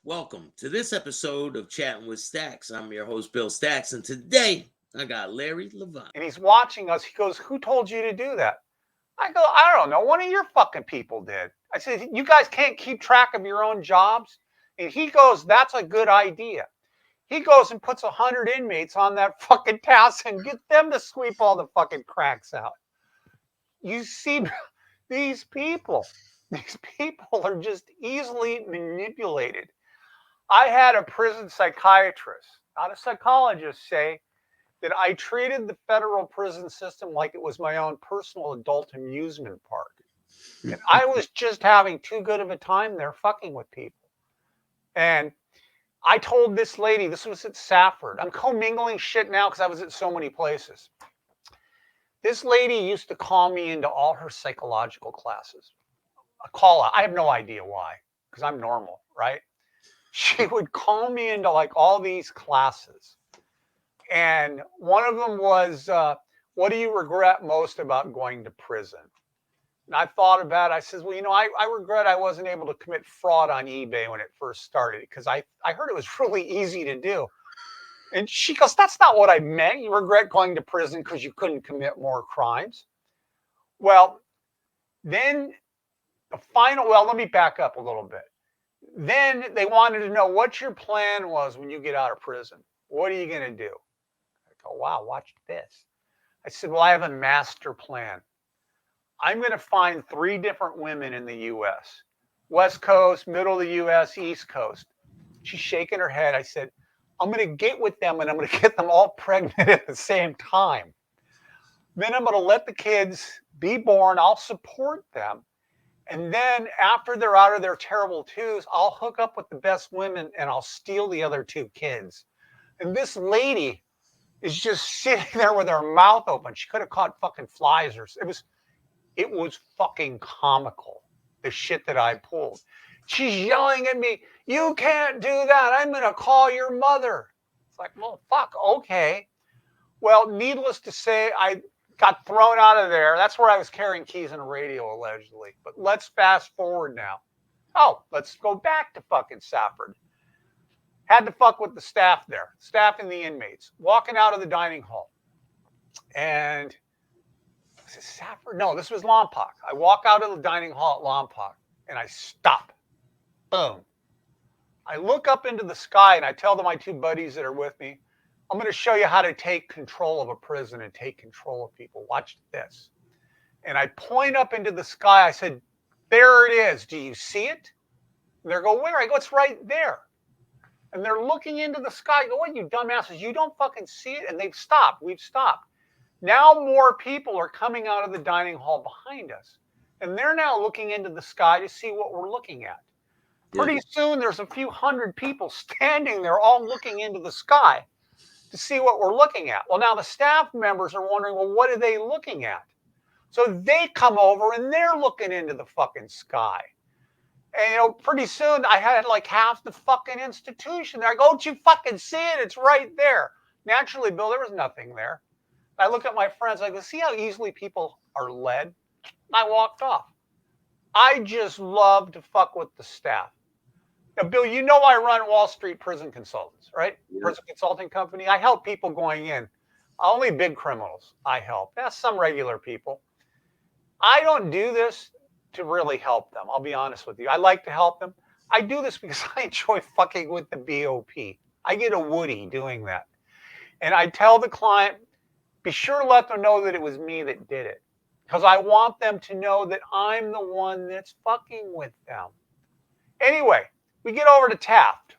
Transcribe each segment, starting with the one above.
Welcome to this episode of Chatting with Staxx. I'm your host, Bill Staxx, and today I got Larry Levine. And he's watching us. He goes, "Who told you to do that?" I go, "I don't know. One of your fucking people did." I said, "You guys can't keep track of your own jobs?" And he goes, "That's a good idea." He goes and puts 100 inmates on that fucking task and get them to sweep all the fucking cracks out. You see, these people, these people are just easily manipulated. I had a prison psychiatrist, not a psychologist, say that I treated the federal prison system like it was my own personal adult amusement park. And I was just having too good of a time there fucking with people. And I told this lady, this was at Safford. I'm commingling shit now because I was at so many places. This lady used to call me into all her psychological classes. A call out. I have no idea why, because I'm normal, right? She would call me into like all these classes. And one of them was, what do you regret most about going to prison? And I thought about it. I says, well, I regret I wasn't able to commit fraud on eBay when it first started because I heard it was really easy to do. And she goes, that's not what I meant. You regret going to prison because you couldn't commit more crimes. Well, then let me back up a little bit. Then they wanted to know what your plan was when you get out of prison. What are you going to do? I go, wow, watch this. I said, well, I have a master plan. I'm going to find 3 different women in the U.S. West Coast, middle of the U.S., East Coast. She's shaking her head. I said, I'm going to get with them and I'm going to get them all pregnant at the same time. Then I'm going to let the kids be born. I'll support them. And then after they're out of their terrible twos, I'll hook up with the best women and I'll steal the other 2 kids. And this lady is just sitting there with her mouth open. She could have caught fucking flies or it was fucking comical, the shit that I pulled. She's yelling at me, you can't do that. I'm going to call your mother. It's like, well, fuck, okay. Well, needless to say, I got thrown out of there. That's where I was carrying keys and a radio, allegedly. But let's fast forward now. Oh, let's go back to fucking Safford. Had to fuck with the staff there, staff and the inmates, walking out of the dining hall. And was it Safford? No, this was Lompoc. I walk out of the dining hall at Lompoc and I stop. Boom. I look up into the sky and I tell my 2 buddies that are with me, I'm going to show you how to take control of a prison and take control of people. Watch this. And I point up into the sky. I said, there it is. Do you see it? And they go, where? I go, it's right there. And they're looking into the sky. I go, what, you dumbasses? You don't fucking see it? And they've stopped. We've stopped. Now more people are coming out of the dining hall behind us. And they're now looking into the sky to see what we're looking at. Pretty soon, there's a few hundred people standing there all looking into the sky to see what we're looking at. Well, now the staff members are wondering, well, what are they looking at? So they come over and they're looking into the fucking sky. And, pretty soon I had like half the fucking institution there. I go, don't you fucking see it? It's right there. Naturally, Bill, there was nothing there. I look at my friends, I go, see how easily people are led? I walked off. I just love to fuck with the staff. Now, Bill, I run Wall Street Prison Consultants, right? Yeah. Prison consulting company. I help people going in. Only big criminals I help. That's some regular people. I don't do this to really help them. I'll be honest with you. I like to help them. I do this because I enjoy fucking with the BOP. I get a woody doing that. And I tell the client, be sure to let them know that it was me that did it. Because I want them to know that I'm the one that's fucking with them. Anyway, we get over to Taft.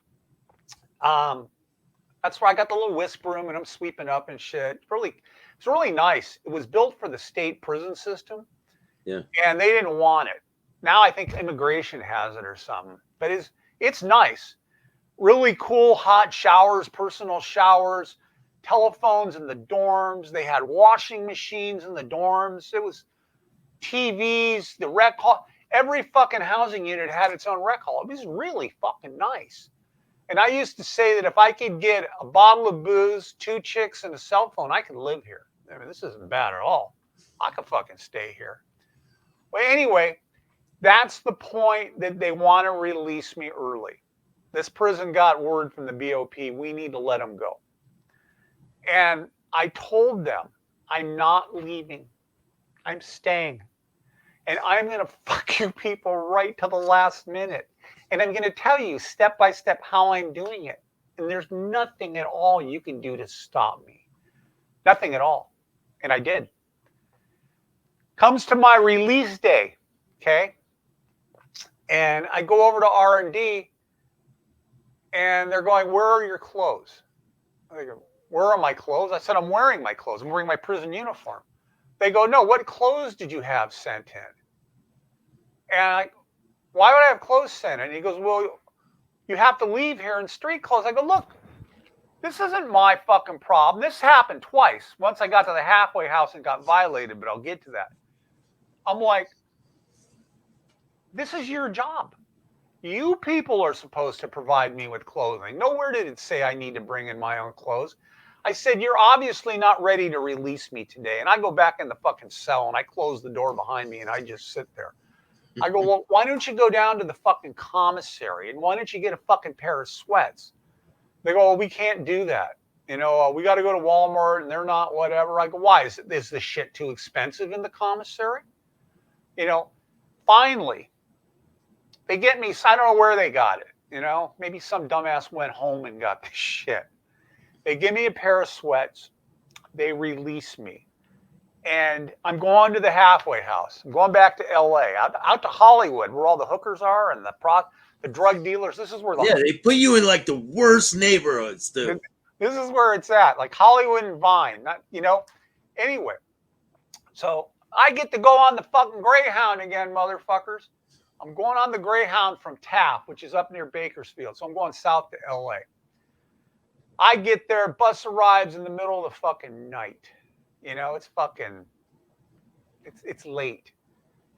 That's where I got the little whisk room and I'm sweeping up and shit. It's really nice. It was built for the state prison system. Yeah. And they didn't want it. Now I think immigration has it or something. But it's nice. Really cool hot showers, personal showers, telephones in the dorms. They had washing machines in the dorms. It was TVs, the rec hall. Every fucking housing unit had its own rec hall. It was really fucking nice. And I used to say that if I could get a bottle of booze, 2 chicks, and a cell phone, I could live here. I mean, this isn't bad at all. I could fucking stay here. Well, anyway, that's the point that they want to release me early. This prison got word from the BOP, we need to let him go. And I told them, I'm not leaving. I'm staying. And I'm going to fuck you people right to the last minute. And I'm going to tell you step by step how I'm doing it. And there's nothing at all you can do to stop me. Nothing at all. And I did. Comes to my release day, okay? And I go over to R&D, and they're going, where are your clothes? I go, where are my clothes? I said, I'm wearing my clothes. I'm wearing my prison uniform. They go, no, what clothes did you have sent in? And why would I have clothes sent in? And he goes, well, you have to leave here in street clothes. I go, look, this isn't my fucking problem. This happened twice. Once I got to the halfway house and got violated, but I'll get to that. I'm like, this is your job. You people are supposed to provide me with clothing. Nowhere did it say I need to bring in my own clothes. I said, you're obviously not ready to release me today. And I go back in the fucking cell and I close the door behind me and I just sit there. I go, well, why don't you go down to the fucking commissary and why don't you get a fucking pair of sweats? They go, well, we can't do that. You know, we got to go to Walmart and they're not whatever. I go, why? Is this shit too expensive in the commissary? You know, finally, they get me. I don't know where they got it. You know, maybe some dumbass went home and got this shit. They give me a pair of sweats. They release me. And I'm going to the halfway house. I'm going back to LA, out to Hollywood, where all the hookers are and the drug dealers. This is where they put you in like the worst neighborhoods, dude. This is where it's at, like Hollywood and Vine. Not, you know. Anyway, so I get to go on the fucking Greyhound again, motherfuckers. I'm going on the Greyhound from Taft, which is up near Bakersfield. So I'm going south to LA. I get there, bus arrives in the middle of the fucking night. You know, it's fucking, it's late.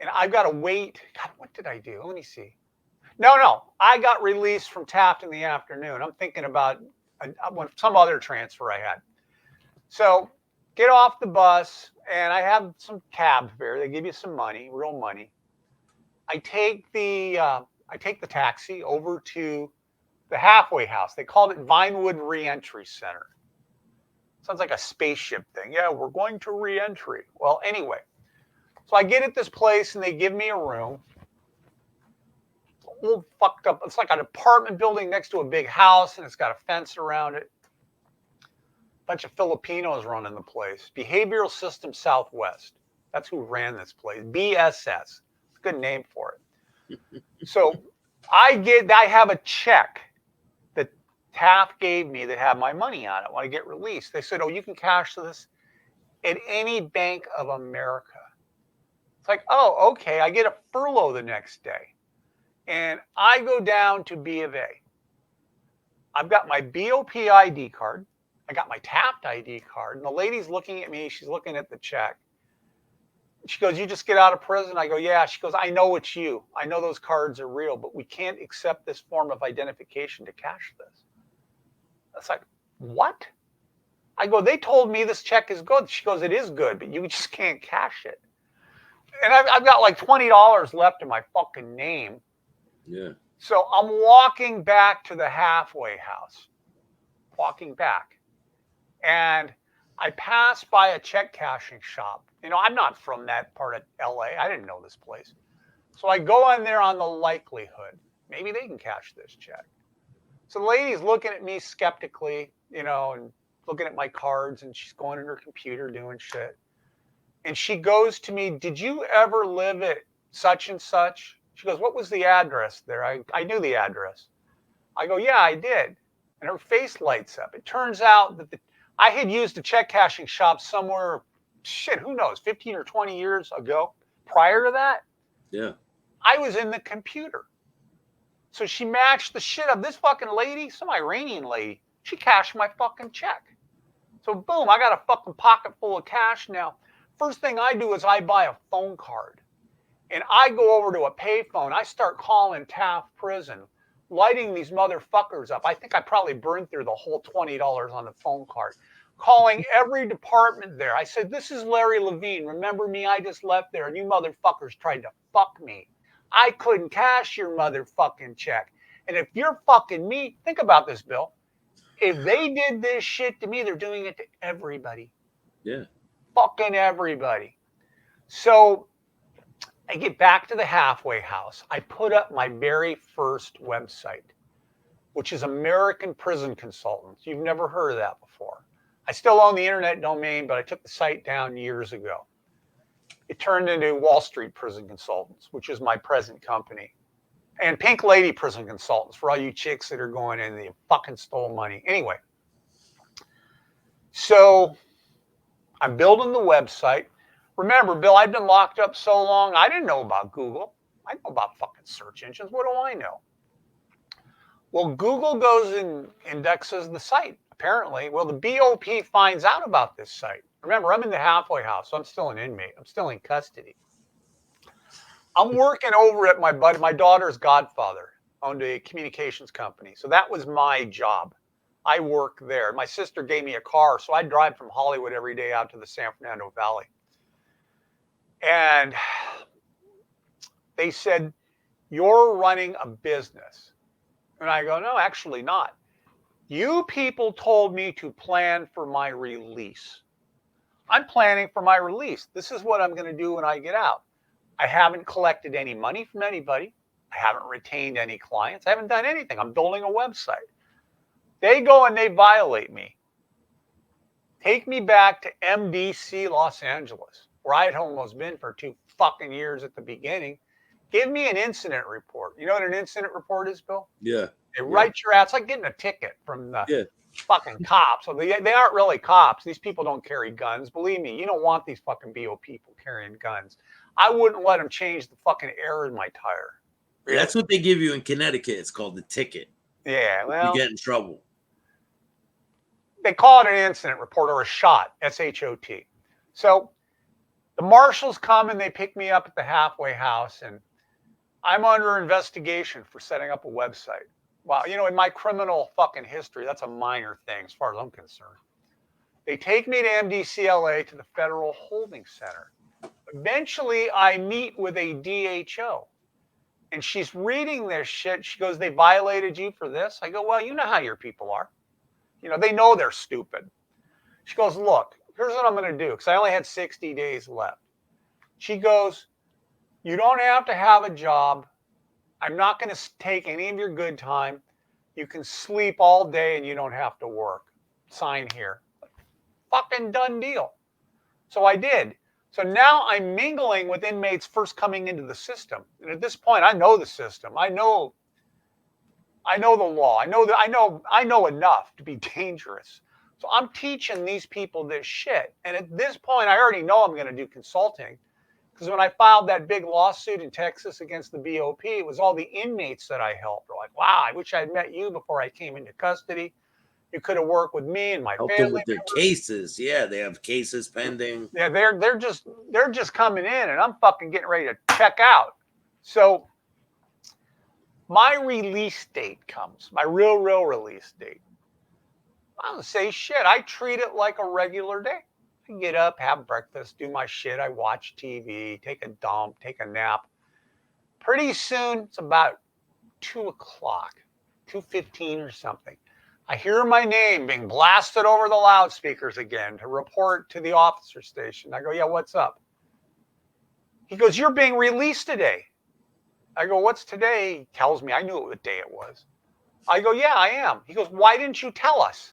And I've got to wait. God, what did I do? Let me see. No. I got released from Taft in the afternoon. I'm thinking about some other transfer I had. So get off the bus, and I have some cab fare. They give you some money, real money. I take the taxi over to the halfway house. They called it Vinewood Reentry Center. Sounds like a spaceship thing. Yeah, we're going to reentry. Well, anyway, so I get at this place and they give me a room. It's all fucked up. It's like an apartment building next to a big house and it's got a fence around it. A bunch of Filipinos running the place. Behavioral System Southwest. That's who ran this place. BSS. It's a good name for it. So I have a check that Taft gave me that had my money on it when I get released. They said, oh, you can cash this at any Bank of America. It's like, oh, okay. I get a furlough the next day. And I go down to B of A. I've got my BOP ID card. I got my Taft ID card. And the lady's looking at me. She's looking at the check. She goes, you just get out of prison? I go, yeah. She goes, I know it's you. I know those cards are real, but we can't accept this form of identification to cash this. It's like, what? I go, they told me this check is good. She goes, it is good, but you just can't cash it. And I've got like $20 left in my fucking name. Yeah. So I'm walking back to the halfway house, walking back. And I pass by a check cashing shop. You know, I'm not from that part of LA. I didn't know this place. So I go in there on the likelihood. Maybe they can cash this check. So the lady's looking at me skeptically, you know, and looking at my cards, and she's going in her computer doing shit. And she goes to me, did you ever live at such and such? She goes, what was the address there? I knew the address. I go, yeah, I did. And her face lights up. It turns out that I had used a check cashing shop somewhere, who knows, 15 or 20 years ago. Prior to that, yeah, I was in the computer. So she matched the shit up. This fucking lady, some Iranian lady, she cashed my fucking check. So boom, I got a fucking pocket full of cash now. First thing I do is I buy a phone card. And I go over to a payphone. I start calling Taft Prison, lighting these motherfuckers up. I think I probably burned through the whole $20 on the phone card. Calling every department there. I said, this is Larry Levine. Remember me? I just left there and you motherfuckers tried to fuck me. I couldn't cash your motherfucking check. And if you're fucking me, think about this, Bill. If they did this shit to me, they're doing it to everybody. Yeah. Fucking everybody. So I get back to the halfway house. I put up my very first website, which is American Prison Consultants. You've never heard of that before. I still own the internet domain, but I took the site down years ago. It turned into Wall Street Prison Consultants, which is my present company. And Pink Lady Prison Consultants for all you chicks that are going in and you fucking stole money. Anyway, so I'm building the website. Remember, Bill, I've been locked up so long, I didn't know about Google. I know about fucking search engines. What do I know? Well, Google goes and indexes the site, apparently. Well, the BOP finds out about this site. Remember, I'm in the halfway house, so I'm still an inmate. I'm still in custody. I'm working over at my daughter's godfather owned a communications company. So that was my job. I work there. My sister gave me a car, so I drive from Hollywood every day out to the San Fernando Valley. And they said, you're running a business. And I go, no, actually not. You people told me to plan for my release. I'm planning for my release. This is what I'm going to do when I get out. I haven't collected any money from anybody. I haven't retained any clients. I haven't done anything. I'm building a website. They go and they violate me. Take me back to MDC Los Angeles, where I had almost been for 2 fucking years at the beginning. Give me an incident report. You know what an incident report is, Bill? Yeah. They write your ass. It's like getting a ticket from the fucking cops. So they aren't really cops. These people don't carry guns. Believe me, you don't want these fucking BO people carrying guns. I wouldn't let them change the fucking air in my tire. Really. That's what they give you in Connecticut. It's called the ticket. Yeah, well, you get in trouble. They call it an incident report or a shot, S-H-O-T. So the marshals come and they pick me up at the halfway house, and I'm under investigation for setting up a website. Wow, you know, in my criminal fucking history, that's a minor thing as far as I'm concerned. They take me to MDCLA to the Federal Holding Center. Eventually, I meet with a DHO, and she's reading this shit. She goes, they violated you for this? I go, well, you know how your people are. You know, they know they're stupid. She goes, look, here's what I'm going to do, because I only had 60 days left. She goes, you don't have to have a job. I'm not going to take any of your good time. You can sleep all day and you don't have to work. Sign here. Fucking done deal. So I did. So now I'm mingling with inmates first coming into the system. And at this point, I know the system. I know the law. I know enough to be dangerous. So I'm teaching these people this shit. And at this point, I already know I'm going to do consulting. Because when I filed that big lawsuit in Texas against the BOP, it was all the inmates that I helped. They're like, wow, I wish I'd met you before I came into custody. You could have worked with me and my family. Them with their cases. Yeah, they have cases pending. Yeah, they're just coming in, and I'm fucking getting ready to check out. So my release date comes, my real release date. I don't say shit. I treat it like a regular day. I get up, have breakfast, do my shit. I watch TV, take a dump, take a nap. Pretty soon, it's about 2 o'clock, 2:15 or something. I hear my name being blasted over the loudspeakers again to report to the officer station. I go, yeah, what's up? He goes, you're being released today. I go, what's today? He tells me. I knew what day it was. I go, yeah, I am. He goes, why didn't you tell us?